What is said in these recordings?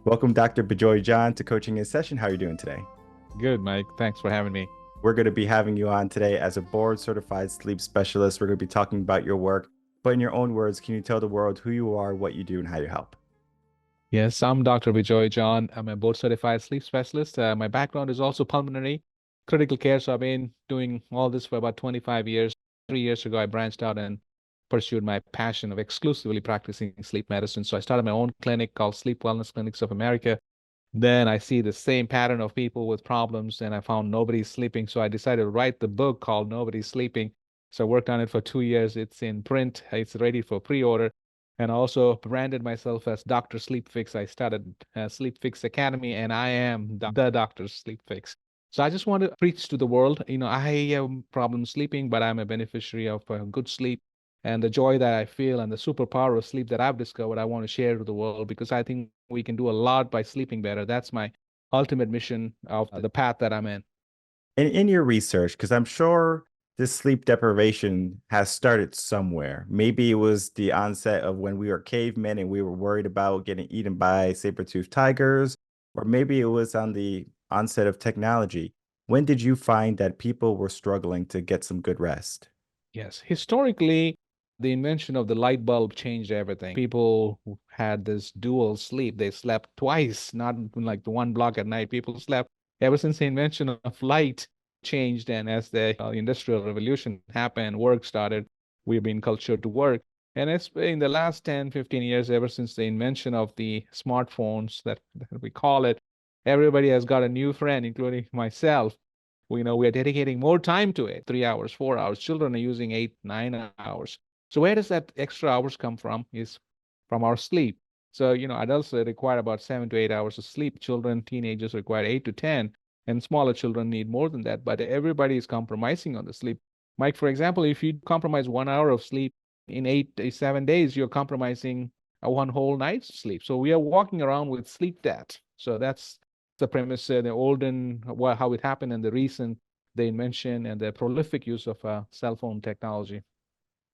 Welcome, Dr. Bijoy John, to Coaching in Session. How are you doing today? Good, Mike. Thanks for having me. We're going to be having you on today as a board certified sleep specialist. We're going to be talking about your work, but in your own words, can you tell the world who you are, what you do, and how you help? Yes, I'm Dr. Bijoy John. I'm a board certified sleep specialist. My background is also pulmonary critical care. So I've been doing all this for about 25 years. 3 years ago, I branched out and pursued my passion of exclusively practicing sleep medicine. So I started my own clinic called Sleep Wellness Clinics of America. Then I see the same pattern of people with problems, and I found nobody's sleeping. So I decided to write the book called Nobody's Sleeping. So I worked on it for 2 years. It's in print, it's ready for pre-order. And also branded myself as Dr. Sleep Fix. I started Sleep Fix Academy, and I am the Dr. Sleep Fix. So I just want to preach to the world. I have problems sleeping, but I'm a beneficiary of good sleep. And the joy that I feel and the superpower of sleep that I've discovered, I want to share to the world because I think we can do a lot by sleeping better. That's my ultimate mission of the path that I'm in. And in your research, because I'm sure this sleep deprivation has started somewhere. Maybe it was the onset of when we were cavemen and we were worried about getting eaten by saber-toothed tigers, or maybe it was on the onset of technology. When did you find that people were struggling to get some good rest? Yes, historically, the invention of the light bulb changed everything. People who had this dual sleep. They slept twice, not like the one block at night. People slept ever since the invention of light changed. And as the industrial revolution happened, work started, we've been cultured to work. And it's in the last 10, 15 years, ever since the invention of the smartphones that we call it, everybody has got a new friend, including myself. We are dedicating more time to it, 3 hours, 4 hours. Children are using 8, 9 hours. So where does that extra hours come from? Is from our sleep. So, adults require about 7 to 8 hours of sleep. Children, teenagers require 8 to 10, and smaller children need more than that. But everybody is compromising on the sleep. Mike, for example, if you compromise 1 hour of sleep in 7 days, you're compromising a one whole night's sleep. So we are walking around with sleep debt. So that's the premise, the olden, how it happened, and the recent, the invention and the prolific use of cell phone technology.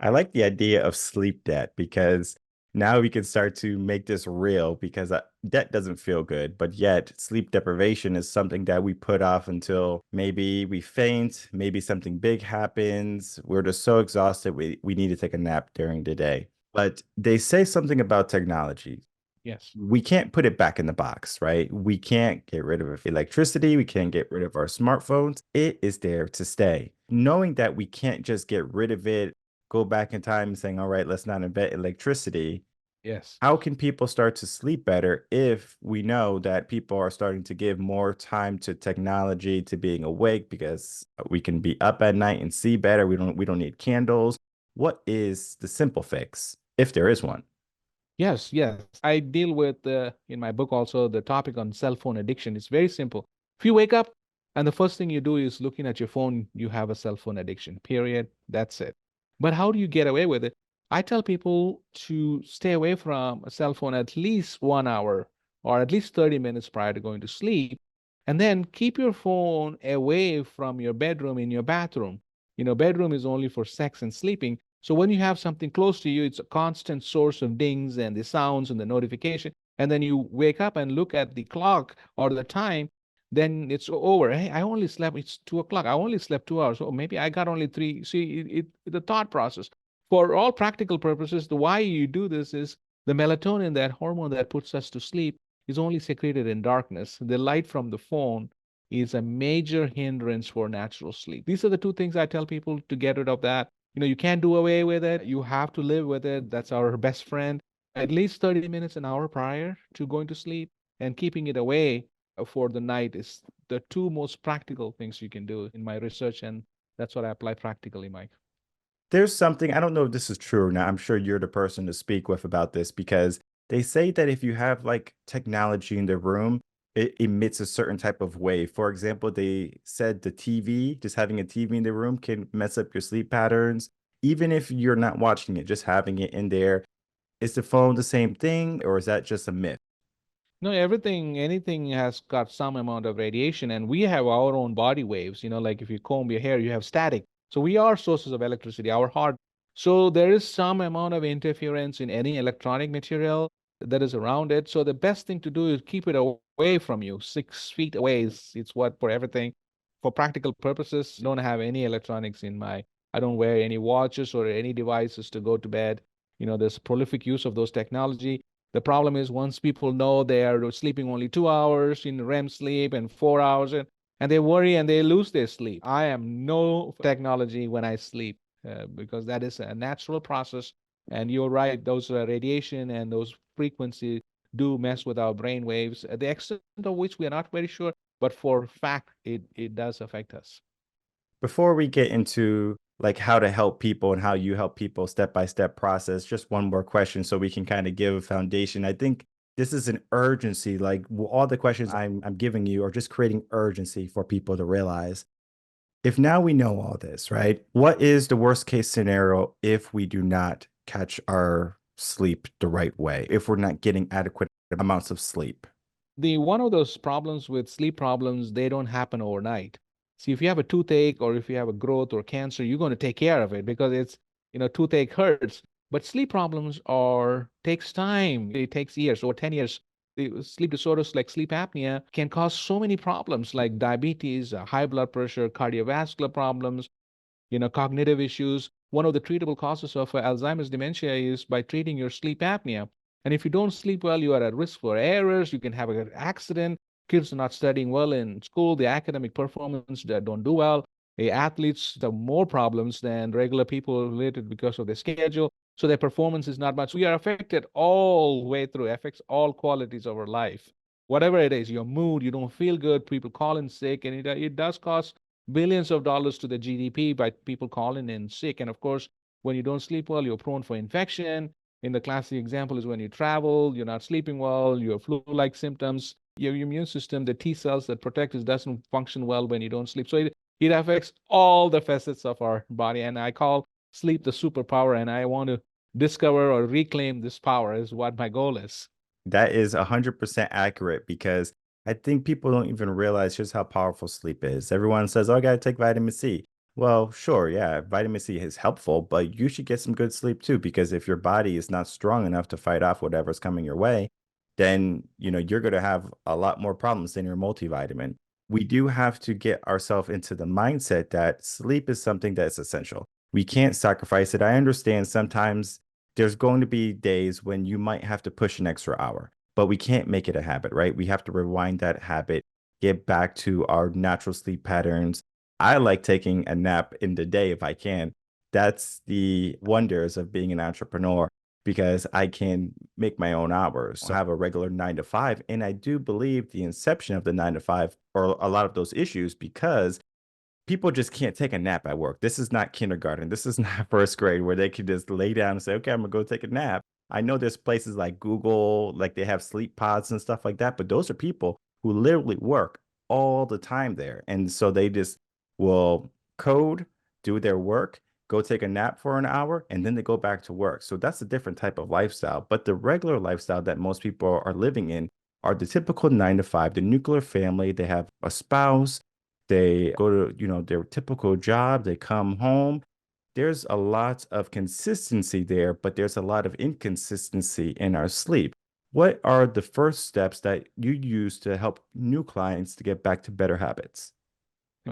I like the idea of sleep debt because now we can start to make this real because debt doesn't feel good, but yet sleep deprivation is something that we put off until maybe we faint, maybe something big happens. We're just so exhausted, we need to take a nap during the day. But they say something about technology. Yes. We can't put it back in the box, right? We can't get rid of electricity. We can't get rid of our smartphones. It is there to stay. Knowing that we can't just get rid of it, go back in time and saying, all right, let's not invent electricity. Yes. How can people start to sleep better if we know that people are starting to give more time to technology, to being awake because we can be up at night and see better. We don't need candles. What is the simple fix if there is one? Yes, yes. I deal with in my book also the topic on cell phone addiction. It's very simple. If you wake up and the first thing you do is looking at your phone, you have a cell phone addiction. Period. That's it. But how do you get away with it? I tell people to stay away from a cell phone at least 1 hour or at least 30 minutes prior to going to sleep. And then keep your phone away from your bedroom in your bathroom. Bedroom is only for sex and sleeping. So when you have something close to you, it's a constant source of dings and the sounds and the notification. And then you wake up and look at the clock or the time, then it's over. Hey, I only slept, it's 2 o'clock. I only slept 2 hours. So maybe I got only three. See, the thought process. For all practical purposes, the why you do this is the melatonin, that hormone that puts us to sleep, is only secreted in darkness. The light from the phone is a major hindrance for natural sleep. These are the two things I tell people to get rid of that. You can't do away with it. You have to live with it. That's our best friend. At least 30 minutes, an hour prior to going to sleep, and keeping it away for the night is the two most practical things you can do in my research. And that's what I apply practically, Mike. There's something, I don't know if this is true or not. I'm sure you're the person to speak with about this because they say that if you have like technology in the room, it emits a certain type of wave. For example, they said the TV, just having a TV in the room can mess up your sleep patterns. Even if you're not watching it, just having it in there. Is the phone the same thing or is that just a myth? No, anything has got some amount of radiation, and we have our own body waves. Like if you comb your hair, you have static. So we are sources of electricity, our heart. So there is some amount of interference in any electronic material. that is around it. So the best thing to do is keep it away from you. 6 feet away is it's what for everything. For practical purposes, don't have any electronics in my. I don't wear any watches or any devices to go to bed. There's prolific use of those technology. The problem is once people know they are sleeping only 2 hours in REM sleep and 4 hours, and they worry and they lose their sleep. I am no technology when I sleep because that is a natural process. And you're right, those radiation and those frequencies do mess with our brain waves, the extent of which we are not very sure, but for fact, it does affect us. Before we get into like how to help people and how you help people step by step process, just one more question so we can kind of give a foundation. I think this is an urgency. Like all the questions I'm giving you are just creating urgency for people to realize. If now we know all this, right? What is the worst case scenario if we do not catch our sleep the right way, if we're not getting adequate amounts of sleep? The one of those problems with sleep problems, they don't happen overnight. See, if you have a toothache or if you have a growth or cancer, you're going to take care of it because toothache hurts. But sleep problems are takes time. It takes years, over 10 years. The sleep disorders like sleep apnea can cause so many problems like diabetes, high blood pressure, cardiovascular problems, cognitive issues. One of the treatable causes of Alzheimer's dementia is by treating your sleep apnea. And if you don't sleep well, you are at risk for errors. You can have an accident. Kids are not studying well in school. The academic performance that don't do well. The athletes have more problems than regular people related because of their schedule. So their performance is not much. We are affected all the way through, affects all qualities of our life. Whatever it is, your mood, you don't feel good, people call in sick, and it does cost billions of dollars to the GDP by people calling in sick. And of course, when you don't sleep well, you're prone for infection. In the classic example is when you travel, you're not sleeping well, you have flu-like symptoms. Your immune system, the T cells that protect us, doesn't function well when you don't sleep. So it affects all the facets of our body. And I call sleep the superpower. And I want to discover or reclaim this power is what my goal is. That is 100% accurate because I think people don't even realize just how powerful sleep is. Everyone says, "Oh, I got to take vitamin C." Well, sure, yeah, vitamin C is helpful, but you should get some good sleep too because if your body is not strong enough to fight off whatever's coming your way, then, you're going to have a lot more problems than your multivitamin. We do have to get ourselves into the mindset that sleep is something that's essential. We can't sacrifice it. I understand sometimes there's going to be days when you might have to push an extra hour, but we can't make it a habit, right? We have to rewind that habit, get back to our natural sleep patterns. I like taking a nap in the day if I can. That's the wonders of being an entrepreneur because I can make my own hours. So I have a regular 9 to 5. And I do believe the inception of the 9 to 5 or a lot of those issues because people just can't take a nap at work. This is not kindergarten. This is not first grade where they can just lay down and say, okay, I'm gonna go take a nap. I know there's places like Google, like they have sleep pods and stuff like that, but those are people who literally work all the time there. And so they just will code, do their work, go take a nap for an hour, and then they go back to work. So that's a different type of lifestyle. But the regular lifestyle that most people are living in are the typical 9 to 5, the nuclear family. They have a spouse, they go to, their typical job, they come home. There's a lot of consistency there, but there's a lot of inconsistency in our sleep. What are the first steps that you use to help new clients to get back to better habits?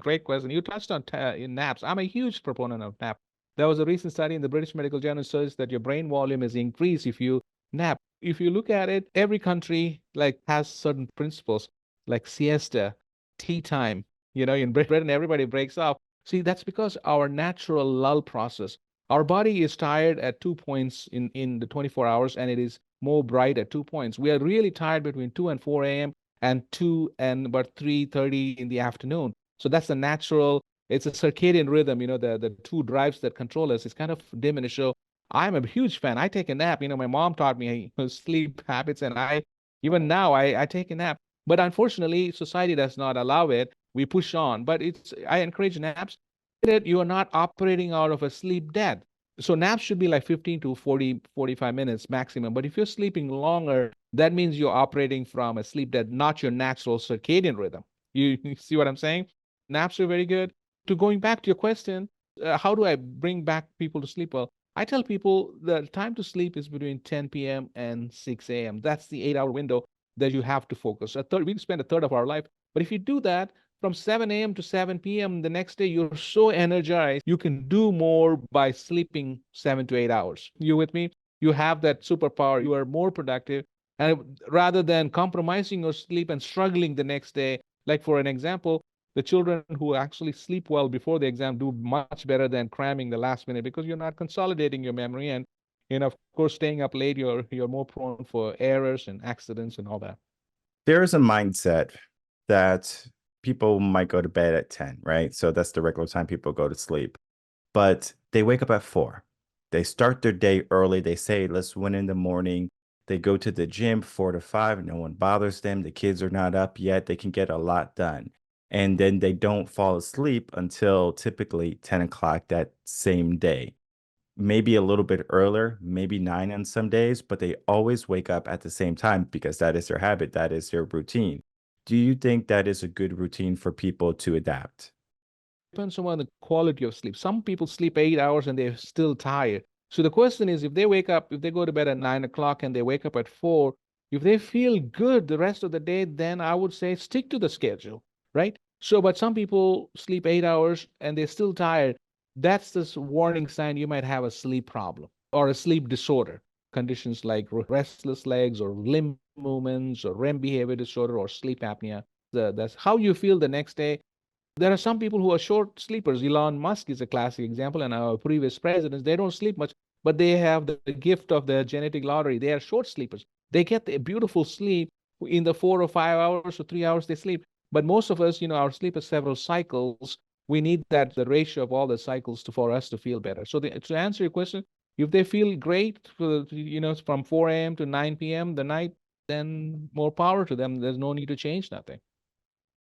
Great question. You touched on in naps. I'm a huge proponent of nap. There was a recent study in the British Medical Journal says that your brain volume is increased if you nap. If you look at it, every country like has certain principles like siesta, tea time. In Britain, everybody breaks off. See, that's because our natural lull process. Our body is tired at 2 points in the 24 hours, and it is more bright at 2 points. We are really tired between 2 and 4 a.m. and 2 and about 3:30 in the afternoon. So that's the natural, it's a circadian rhythm, the two drives that control us. It's kind of diminished. So I'm a huge fan. I take a nap. My mom taught me sleep habits, and even now, I take a nap. But unfortunately, society does not allow it. We push on. But I encourage naps that you are not operating out of a sleep debt. So naps should be like 15 to 40, 45 minutes maximum. But if you're sleeping longer, that means you're operating from a sleep debt, not your natural circadian rhythm. You see what I'm saying? Naps are very good. To going back to your question, how do I bring back people to sleep well? I tell people the time to sleep is between 10 p.m. and 6 a.m. That's the 8 hour window that you have to focus. We spend a third of our life. But if you do that from 7 a.m. to 7 p.m. the next day, you're so energized. You can do more by sleeping 7 to 8 hours. You with me? You have that superpower. You are more productive. And rather than compromising your sleep and struggling the next day, like for an example, the children who actually sleep well before the exam do much better than cramming the last minute because you're not consolidating your memory and of course staying up late you're more prone for errors and accidents and all that. There is a mindset that people might go to bed at 10, right? So that's the regular time people go to sleep. But they wake up at 4. They start their day early. They say, let's win in the morning. They go to the gym 4 to 5. No one bothers them. The kids are not up yet. They can get a lot done. And then they don't fall asleep until typically 10 o'clock that same day. Maybe a little bit earlier, maybe 9 on some days, but they always wake up at the same time because that is their habit, that is their routine. Do you think that is a good routine for people to adapt? Depends on the quality of sleep. Some people sleep 8 hours and they're still tired. So the question is, if they wake up, if they go to bed at 9 o'clock and they wake up at 4, if they feel good the rest of the day, then I would say stick to the schedule, right? So, but some people sleep 8 hours and they're still tired. That's this warning sign you might have a sleep problem or a sleep disorder. Conditions like restless legs or limb movements or REM behavior disorder or sleep apnea. That's how you feel the next day. There are some people who are short sleepers. Elon Musk is a classic example, and our previous presidents, they don't sleep much, but they have the gift of the genetic lottery. They are short sleepers. They get a beautiful sleep in the 4 or 5 hours or 3 hours they sleep. But most of us, our sleep is several cycles. We need that the ratio of all the cycles for us to feel better. So to answer your question, if they feel great, from 4 a.m. to 9 p.m. the night, then more power to them. There's no need to change nothing.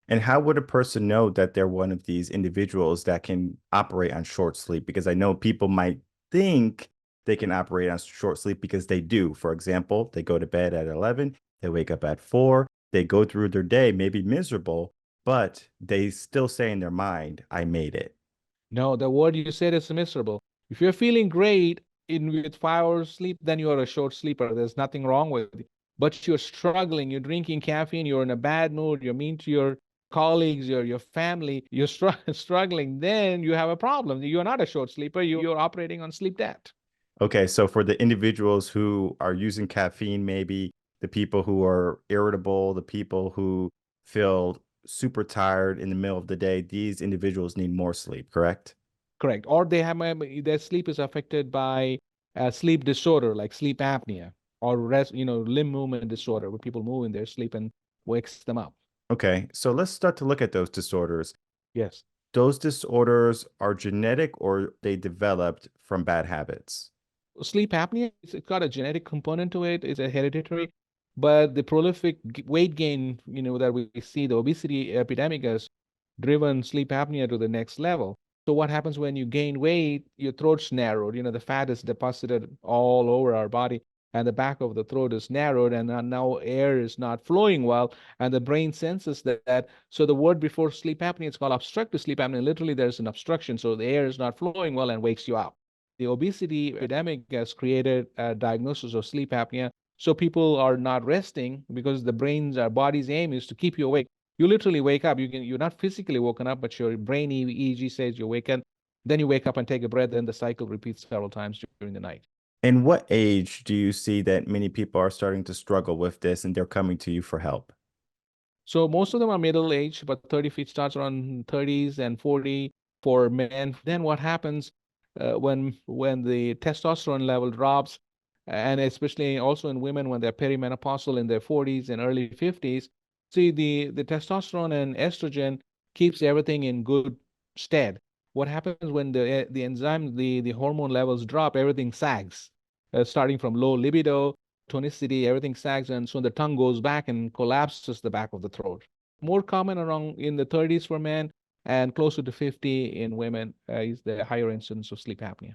And how would a person know that they're one of these individuals that can operate on short sleep? Because I know people might think they can operate on short sleep because they do. For example, they go to bed at 11, they wake up at 4, they go through their day, maybe miserable, but they still say in their mind, I made it. No, the word you said is miserable. If you're feeling great in with 5 hours sleep, then you are a short sleeper. There's nothing wrong with it. But you're struggling, you're drinking caffeine, you're in a bad mood, you're mean to your colleagues, your family, you're struggling, then you have a problem. You're not a short sleeper, you're operating on sleep debt. Okay, so for the individuals who are using caffeine, maybe the people who are irritable, the people who feel super tired in the middle of the day, these individuals need more sleep, correct? Correct. Or their sleep is affected by a sleep disorder like sleep apnea or limb movement disorder where people move in their sleep and wakes them up. Okay, so let's start to look at those disorders. Yes. Those disorders are genetic or they developed from bad habits? Sleep apnea, it's got a genetic component to it. It's a hereditary, but the prolific weight gain, that we see, the obesity epidemic has driven sleep apnea to the next level. So what happens when you gain weight? Your throat's narrowed. The fat is deposited all over our body, and the back of the throat is narrowed, and now air is not flowing well, and the brain senses that. So the word before sleep apnea, it's called obstructive sleep apnea. Literally, there's an obstruction, so the air is not flowing well and wakes you up. The obesity epidemic has created a diagnosis of sleep apnea. So people are not resting because our body's aim is to keep you awake. You literally wake up. You're not physically woken up, but your brain EEG says you're wakened. Then you wake up and take a breath. Then the cycle repeats several times during the night. In what age do you see that many people are starting to struggle with this and they're coming to you for help? So most of them are middle age, but 30 feet starts around 30s and 40 for men. Then what happens when the testosterone level drops, and especially also in women when they're perimenopausal in their 40s and early 50s, see the testosterone and estrogen keeps everything in good stead. What happens when the enzyme, the hormone levels drop, everything sags, starting from low libido tonicity, everything sags, and so the tongue goes back and collapses the back of the throat. More common around in the 30s for men and closer to 50 in women is the higher incidence of sleep apnea.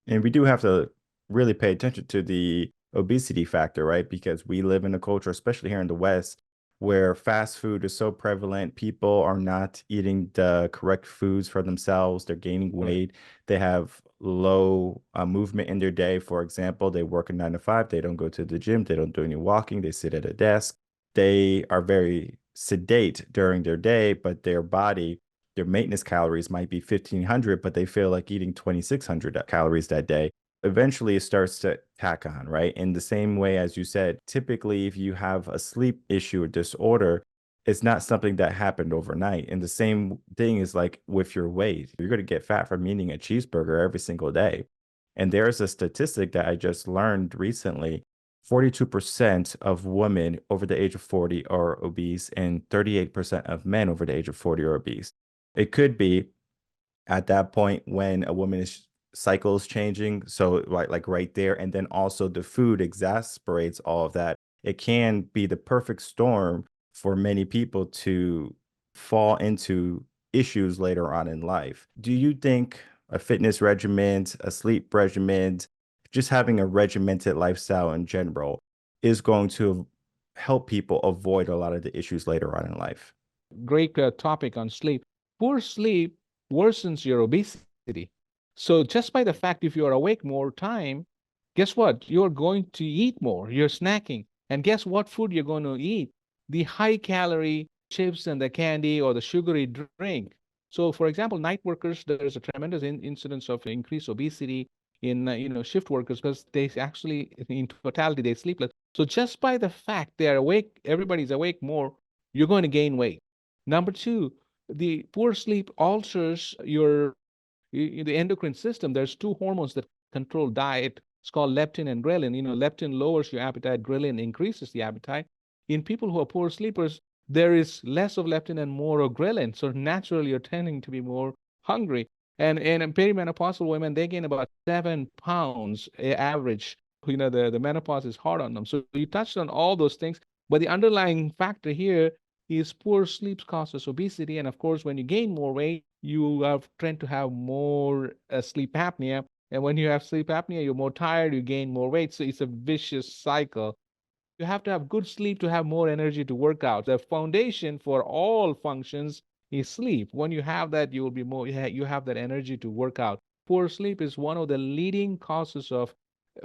And we do have to really pay attention to the obesity factor, right? Because we live in a culture, especially here in the West, where fast food is so prevalent. People are not eating the correct foods for themselves. They're gaining Correct. weight. They have low movement in their day. For example, they work a 9 to 5, they don't go to the gym, they don't do any walking, they sit at a desk. They are very sedate during their day, but their body, their maintenance calories might be 1,500, but they feel like eating 2,600 calories that day. Eventually, it starts to tack on, right? In the same way as you said, typically, if you have a sleep issue or disorder, it's not something that happened overnight. And the same thing is like with your weight. You're going to get fat from eating a cheeseburger every single day. And there's a statistic that I just learned recently. 42% of women over the age of 40 are obese, and 38% of men over the age of 40 are obese. It could be at that point when a woman's cycle is changing. So like right there, and then also the food exasperates all of that. It can be the perfect storm for many people to fall into issues later on in life. Do you think a fitness regimen, a sleep regimen, just having a regimented lifestyle in general is going to help people avoid a lot of the issues later on in life? Great topic on sleep. Poor sleep worsens your obesity. So just by the fact if you are awake more time, guess what? You're going to eat more. You're snacking. And guess what food you're going to eat? The high calorie chips and the candy or the sugary drink. So for example, night workers, there's a tremendous incidence of increased obesity in shift workers because they actually in totality they sleep less. So just by the fact they're awake, everybody's awake more, you're going to gain weight. Number two, the poor sleep alters the endocrine system. There's two hormones that control diet. It's called leptin and ghrelin. Leptin lowers your appetite, ghrelin increases the appetite. In people who are poor sleepers, there is less of leptin and more of ghrelin. So naturally, you're tending to be more hungry. And in perimenopausal women, they gain about 7 pounds average. The menopause is hard on them. So you touched on all those things. But the underlying factor here is poor sleep causes obesity. And of course, when you gain more weight, you tend to have more sleep apnea. And when you have sleep apnea, you're more tired, you gain more weight. So it's a vicious cycle. You have to have good sleep to have more energy to work out. The foundation for all functions is sleep. When you have that, you will be more, you have that energy to work out. Poor sleep is one of the leading causes of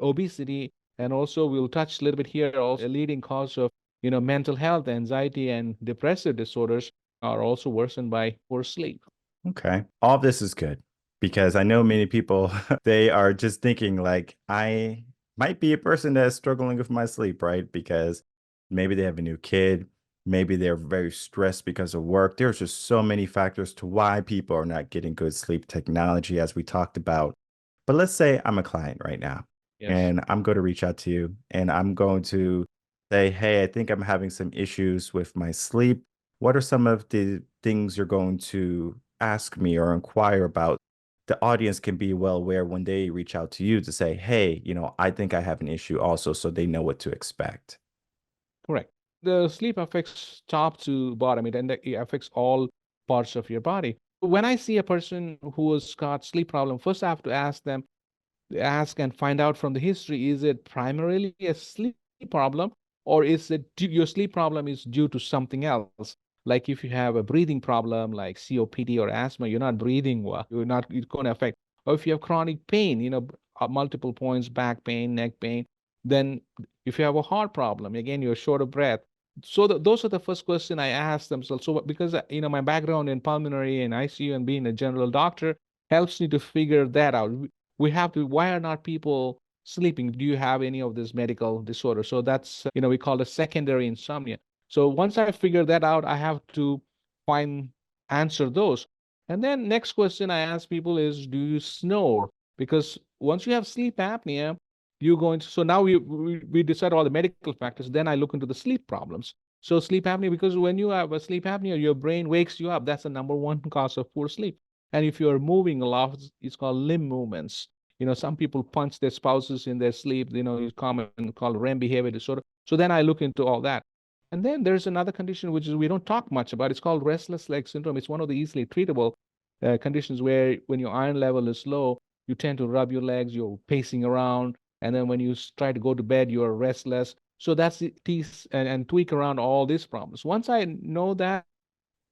obesity. And also, we'll touch a little bit here, also a leading cause of mental health, anxiety, and depressive disorders are also worsened by poor sleep. Okay. All this is good because I know many people, they are just thinking like, I might be a person that's struggling with my sleep, right? Because maybe they have a new kid, maybe they're very stressed because of work. There's just so many factors to why people are not getting good sleep technology, as we talked about. But let's say I'm a client right now Yes. and I'm going to reach out to you and I'm going to say, hey, I think I'm having some issues with my sleep. What are some of the things you're going to ask me or inquire about? The audience can be well aware when they reach out to you to say, hey, I think I have an issue also, so they know what to expect. Correct. The sleep affects top to bottom. It affects all parts of your body. When I see a person who has got sleep problem, first I have to ask and find out from the history, is it primarily a sleep problem or is it your sleep problem is due to something else? Like if you have a breathing problem like COPD or asthma, you're not breathing well, it's going to affect. Or if you have chronic pain, multiple points, back pain, neck pain, then if you have a heart problem, again, you're short of breath. So those are the first question I ask them. So because my background in pulmonary and ICU and being a general doctor helps me to figure that out. We have to, why are not people sleeping? Do you have any of this medical disorder? So that's we call it secondary insomnia. So once I figure that out, I have to find answer those. And then next question I ask people is, do you snore? Because once you have sleep apnea, you're going to, so now we decide all the medical factors, then I look into the sleep problems. So sleep apnea, because when you have a sleep apnea, your brain wakes you up. That's the number one cause of poor sleep. And if you're moving a lot, it's called limb movements. Some people punch their spouses in their sleep, it's common called REM behavior disorder. So then I look into all that. And then there's another condition which is we don't talk much about. It's called restless leg syndrome. It's one of the easily treatable conditions where when your iron level is low, you tend to rub your legs, you're pacing around, and then when you try to go to bed, you're restless. So that's the tease and tweak around all these problems. Once I know that,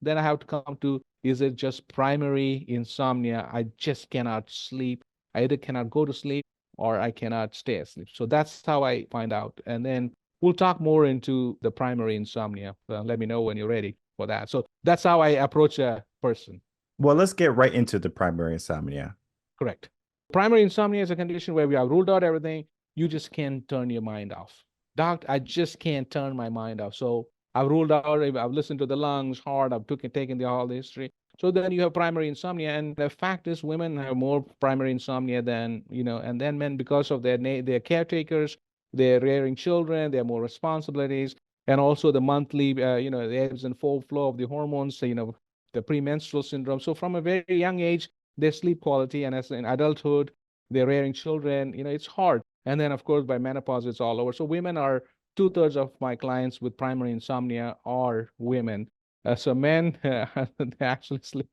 then I have to come to, is it just primary insomnia? I just cannot sleep. I either cannot go to sleep or I cannot stay asleep. So that's how I find out. And then we'll talk more into the primary insomnia. Let me know when you're ready for that. So that's how I approach a person. Well, let's get right into the primary insomnia. Correct. Primary insomnia is a condition where we have ruled out everything. You just can't turn your mind off. Doc, I just can't turn my mind off. So I've ruled out, I've listened to the lungs, heart, taken all the history. So then you have primary insomnia. And the fact is women have more primary insomnia than, and then men because of their caretakers, they're rearing children, they have more responsibilities. And also the monthly, the ebbs and flow of the hormones, the premenstrual syndrome. So from a very young age, their sleep quality, and as in adulthood, they're rearing children, it's hard. And then of course by menopause it's all over. So women are 2/3 of my clients with primary insomnia are women. So men, they actually sleep.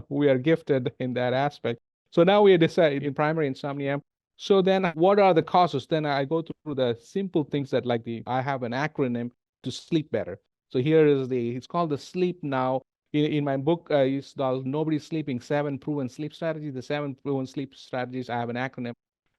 We are gifted in that aspect. So now we decide in primary insomnia. So then what are the causes? Then I go through the simple things that I have an acronym to sleep better. So here is it's called the Sleep Now. In my book, it's called Nobody's Sleeping, 7 Proven Sleep Strategies. The 7 Proven Sleep Strategies, I have an acronym.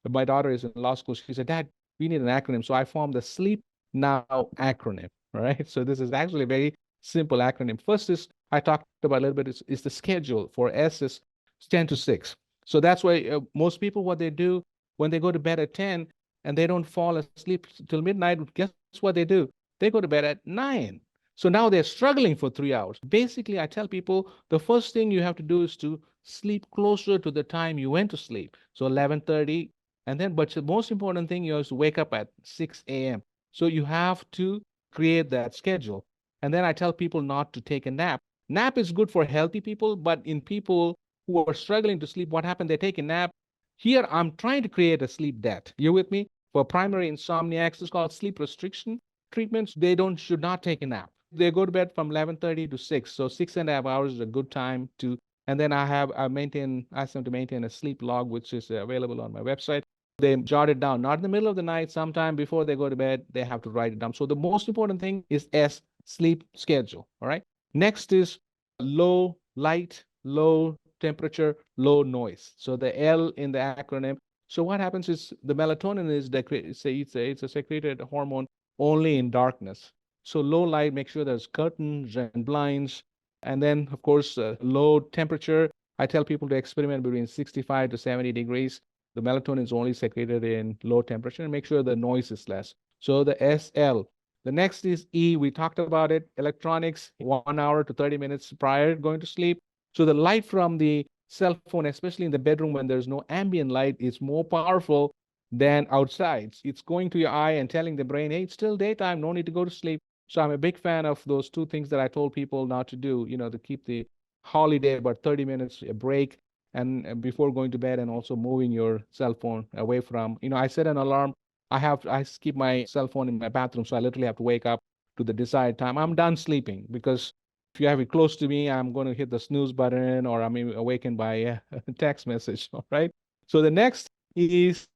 My daughter is in law school. She said, Dad, we need an acronym. So I formed the Sleep Now acronym, right? So this is actually a very simple acronym. First is, I talked about a little bit, is the schedule. For S is 10 to 6. So that's why most people, what they do when they go to bed at 10 and they don't fall asleep till midnight, guess what they do? They go to bed at 9. So now they're struggling for 3 hours. Basically, I tell people the first thing you have to do is to sleep closer to the time you went to sleep. So 11:30, and then, but the most important thing is to wake up at 6 a.m. So you have to create that schedule. And then I tell people not to take a nap. Nap is good for healthy people, but in people who are struggling to sleep, what happened? They take a nap. Here, I'm trying to create a sleep debt. You with me? For primary insomniacs, it's called sleep restriction treatments. They should not take a nap. They go to bed from 11:30 to 6. So 6.5 hours is a good time to, and then ask them to maintain a sleep log, which is available on my website. They jot it down, not in the middle of the night, sometime before they go to bed, they have to write it down. So the most important thing is S, sleep schedule. All right. Next is low light, low temperature, low noise. So the L in the acronym. So what happens is the melatonin is it's a secreted hormone only in darkness. So low light, make sure there's curtains and blinds. And then, of course, low temperature. I tell people to experiment between 65 to 70 degrees. The melatonin is only secreted in low temperature, and make sure the noise is less. So the SL. The next is E. We talked about it. Electronics, 1 hour to 30 minutes prior going to sleep. So the light from the cell phone, especially in the bedroom when there's no ambient light, is more powerful than outside. It's going to your eye and telling the brain, hey, it's still daytime, no need to go to sleep. So I'm a big fan of those two things that I told people not to do, to keep the holiday about 30 minutes a break and before going to bed, and also moving your cell phone away from, I set an alarm. I keep my cell phone in my bathroom. So I literally have to wake up to the desired time. I'm done sleeping, because if you have it close to me, I'm going to hit the snooze button, or I'm awakened by a text message. All right. So the next is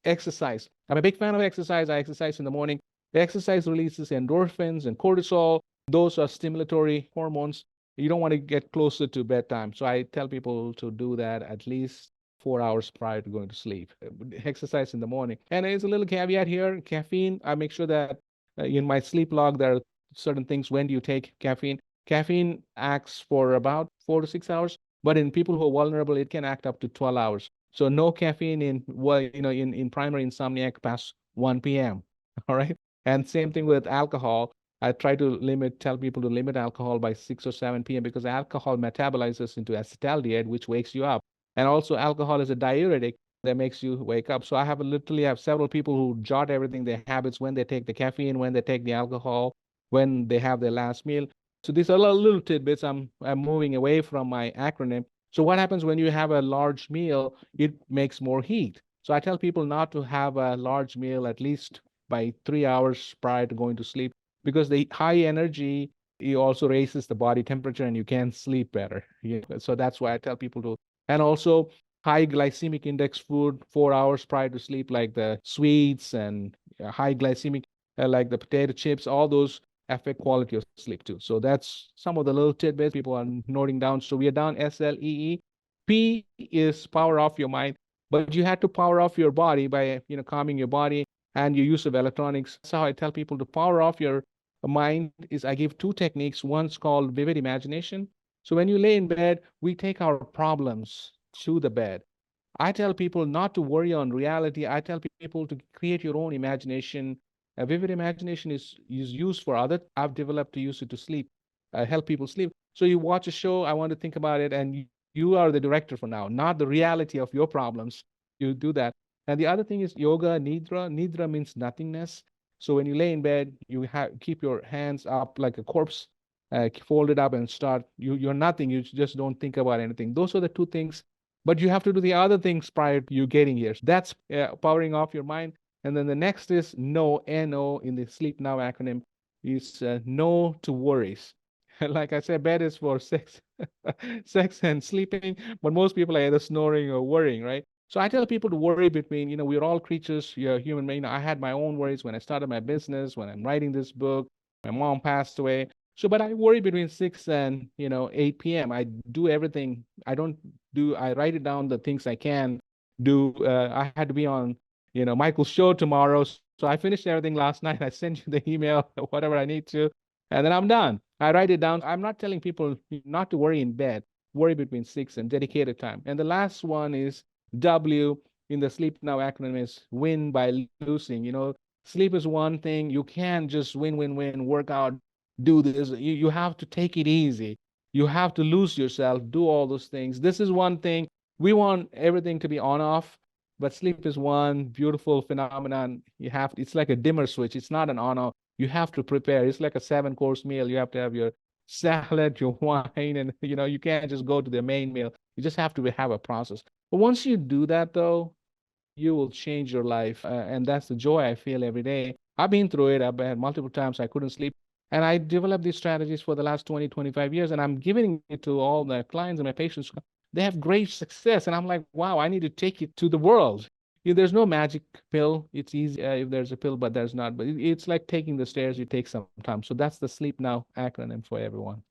exercise. I'm a big fan of exercise. I exercise in the morning. The exercise releases endorphins and cortisol. Those are stimulatory hormones. You don't want to get closer to bedtime. So I tell people to do that at least 4 hours prior to going to sleep. Exercise in the morning. And there's a little caveat here. Caffeine, I make sure that in my sleep log, there are certain things. When do you take caffeine? Caffeine acts for about 4 to 6 hours, but in people who are vulnerable, it can act up to 12 hours. So no caffeine in primary insomniac past 1 p.m. All right. And same thing with alcohol. I try to tell people to limit alcohol by 6 or 7 p.m. because alcohol metabolizes into acetaldehyde, which wakes you up. And also alcohol is a diuretic that makes you wake up. So I literally have several people who jot everything, their habits, when they take the caffeine, when they take the alcohol, when they have their last meal. So these are little tidbits. I'm moving away from my acronym. So what happens when you have a large meal? It makes more heat. So I tell people not to have a large meal at least by 3 hours prior to going to sleep, because the high energy, it also raises the body temperature and you can sleep better. So that's why I tell people to, and also high glycemic index food 4 hours prior to sleep, like the sweets and high glycemic, like the potato chips, all those affect quality of sleep too. So that's some of the little tidbits people are noting down. So we are down SLEE. P is power off your mind. but you had to power off your body by, calming your body and your use of electronics. That's how I tell people to power off your mind is I give two techniques. One's called vivid imagination. So when you lay in bed, we take our problems to the bed. I tell people not to worry on reality. I tell people to create your own imagination. A vivid imagination is used for other. I've developed to use it to sleep, help people sleep. So you watch a show, I want to think about it, and you are the director for now, not the reality of your problems. You do that. And the other thing is yoga, nidra. Nidra means nothingness. So when you lay in bed, you keep your hands up like a corpse, fold it up and start. You're nothing. You just don't think about anything. Those are the two things, but you have to do the other things prior to you getting here. That's powering off your mind. And then the next is no, NO in the Sleep Now acronym is no to worries. Like I said, bed is for sex, sex and sleeping, but most people are either snoring or worrying, right? So I tell people to worry between, we're all creatures, you're human being. I had my own worries when I started my business, when I'm writing this book, my mom passed away. So, but I worry between 6 and, 8 p.m. I do everything. I write it down, the things I can do. I had to be on, Michael's show tomorrow. So I finished everything last night. I sent you the email, whatever I need to, and then I'm done. I write it down. I'm not telling people not to worry in bed, worry between 6 and dedicated time. And the last one is W in the Sleep Now acronym is win by losing. Sleep is one thing. You can't just win, work out, do this. You have to take it easy. You have to lose yourself, do all those things. This is one thing. We want everything to be on off, but sleep is one beautiful phenomenon. It's like a dimmer switch. It's not an on off. You have to prepare. It's like a 7-course meal. You have to have your salad, your wine, and you can't just go to the main meal. You just have to have a process. But once you do that, though, you will change your life. And that's the joy I feel every day. I've been through it. I've had multiple times I couldn't sleep. And I developed these strategies for the last 20, 25 years. And I'm giving it to all the clients and my patients. They have great success. And I'm like, wow, I need to take it to the world. There's no magic pill. It's easy if there's a pill, but there's not. But it's like taking the stairs you take sometimes. So that's the Sleep Now acronym for everyone.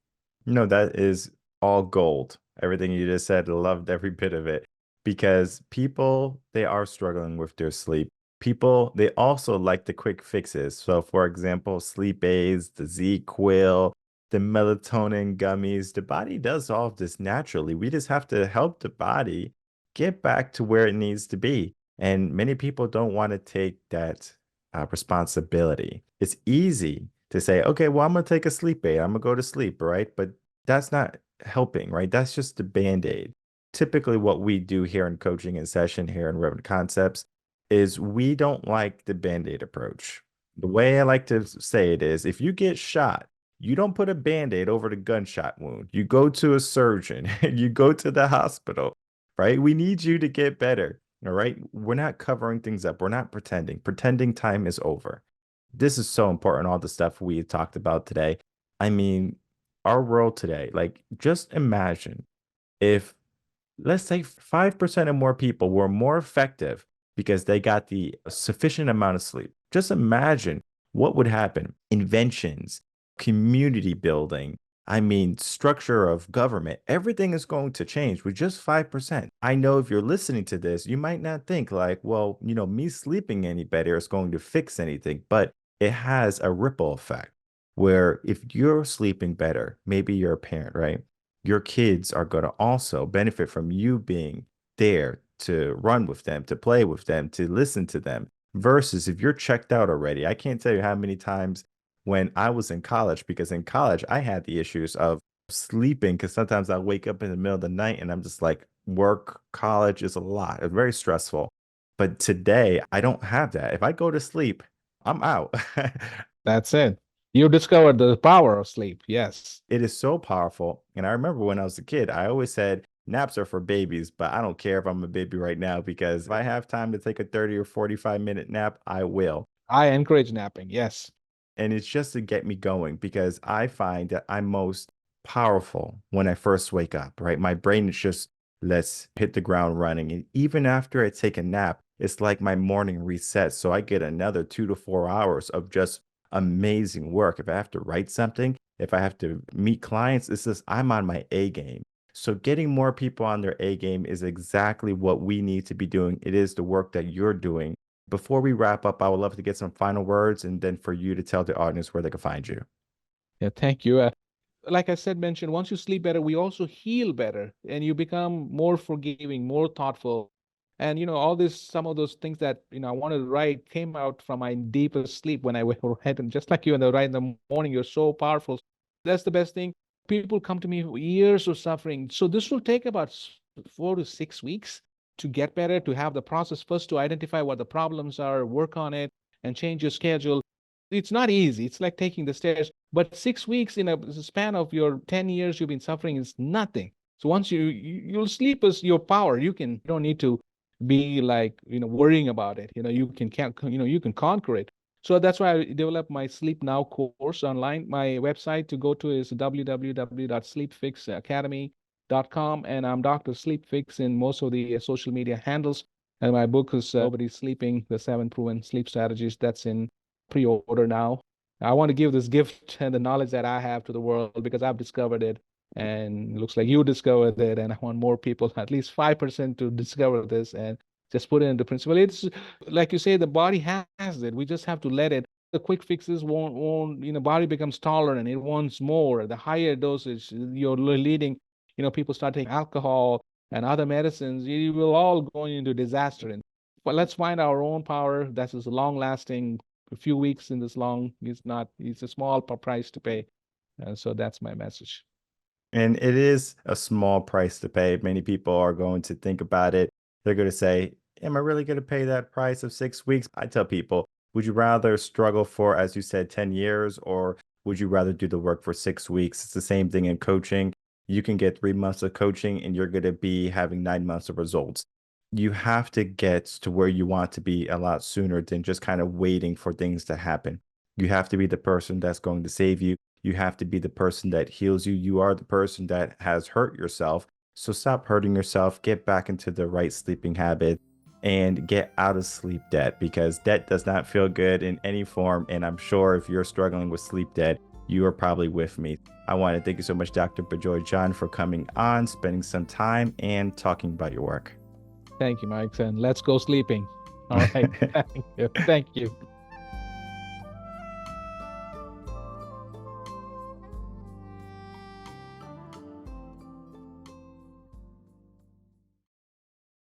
No, that is all gold. Everything you just said, loved every bit of it. Because people, they are struggling with their sleep. People, they also like the quick fixes. So, for example, sleep aids, the Z-Quil, the melatonin gummies, the body does all of this naturally. We just have to help the body get back to where it needs to be. And many people don't want to take that responsibility. It's easy to say, okay, well, I'm going to take a sleep aid. I'm going to go to sleep, right? But that's not helping, right? That's just the band-aid. Typically, what we do here in coaching and session here in Reverend Concepts is we don't like the band-aid approach. The way I like to say it is if you get shot, you don't put a band-aid over the gunshot wound. You go to a surgeon, you go to the hospital, right? We need you to get better. All right. We're not covering things up. We're not pretending. Pretending time is over. This is so important, all the stuff we talked about today. I mean, our world today, like just imagine if, let's say, 5% or more people were more effective because they got the sufficient amount of sleep. Just imagine what would happen. Inventions, community building, I mean, structure of government, everything is going to change with just 5%. I know if you're listening to this, you might not think like, well, me sleeping any better is going to fix anything, but it has a ripple effect where if you're sleeping better, maybe you're a parent, right? Your kids are going to also benefit from you being there to run with them, to play with them, to listen to them. Versus if you're checked out already, I can't tell you how many times when I was in college, because in college I had the issues of sleeping because sometimes I wake up in the middle of the night and I'm just like, work, college is a lot. It's very stressful. But today I don't have that. If I go to sleep, I'm out. That's it. You discovered the power of sleep. Yes. It is so powerful. And I remember when I was a kid, I always said naps are for babies, but I don't care if I'm a baby right now because if I have time to take a 30 or 45-minute nap, I will. I encourage napping. Yes. And it's just to get me going because I find that I'm most powerful when I first wake up, right? My brain is just, let's hit the ground running. And even after I take a nap, it's like my morning resets. So I get another 2 to 4 hours of just amazing work. If I have to write something, if I have to meet clients, it's just I'm on my A game. So getting more people on their A game is exactly what we need to be doing. It is the work that you're doing. Before we wrap up, I would love to get some final words and then for you to tell the audience where they can find you. Yeah, thank you. Like I said, mentioned, once you sleep better, we also heal better and you become more forgiving, more thoughtful. And, all this, some of those things that, I wanted to write came out from my deepest sleep when I went ahead and just like you in the right in the morning, you're so powerful. That's the best thing. People come to me for years of suffering. So this will take about 4 to 6 weeks to get better, to have the process first to identify what the problems are, work on it, and change your schedule. It's not easy. It's like taking the stairs, but 6 weeks in a span of your 10 years you've been suffering is nothing. So once you'll sleep as your power. You don't need to be like, worrying about it. You can conquer it. So that's why I developed my Sleep Now course online. My website to go to is www.sleepfixacademy.com. And I'm Dr. Sleep Fix in most of the social media handles. And my book is Nobody's Sleeping, the 7 Proven Sleep Strategies. That's in pre-order now. I want to give this gift and the knowledge that I have to the world because I've discovered it and it looks like you discovered it. And I want more people, at least 5% to discover this and just put it into principle. It's like you say, the body has it. We just have to let it. The quick fixes won't, body becomes tolerant. It wants more. The higher dosage you're leading, people start taking alcohol and other medicines, you will all go into disaster. But let's find our own power that is long lasting. A few weeks in this long is not, it's a small price to pay. So that's my message. And it is a small price to pay. Many people are going to think about it. They're going to say, am I really going to pay that price of 6 weeks? I tell people, would you rather struggle for, as you said, 10 years, or would you rather do the work for 6 weeks? It's the same thing in coaching. You can get 3 months of coaching and you're going to be having 9 months of results. You have to get to where you want to be a lot sooner than just kind of waiting for things to happen. You have to be the person that's going to save you. You have to be the person that heals you. You are the person that has hurt yourself. So stop hurting yourself, get back into the right sleeping habit, and get out of sleep debt because debt does not feel good in any form. And I'm sure if you're struggling with sleep debt, you are probably with me. I want to thank you so much, Dr. Bijoy John, for coming on, spending some time, and talking about your work. Thank you, Mike. And let's go sleeping. All right. Thank you. Thank you.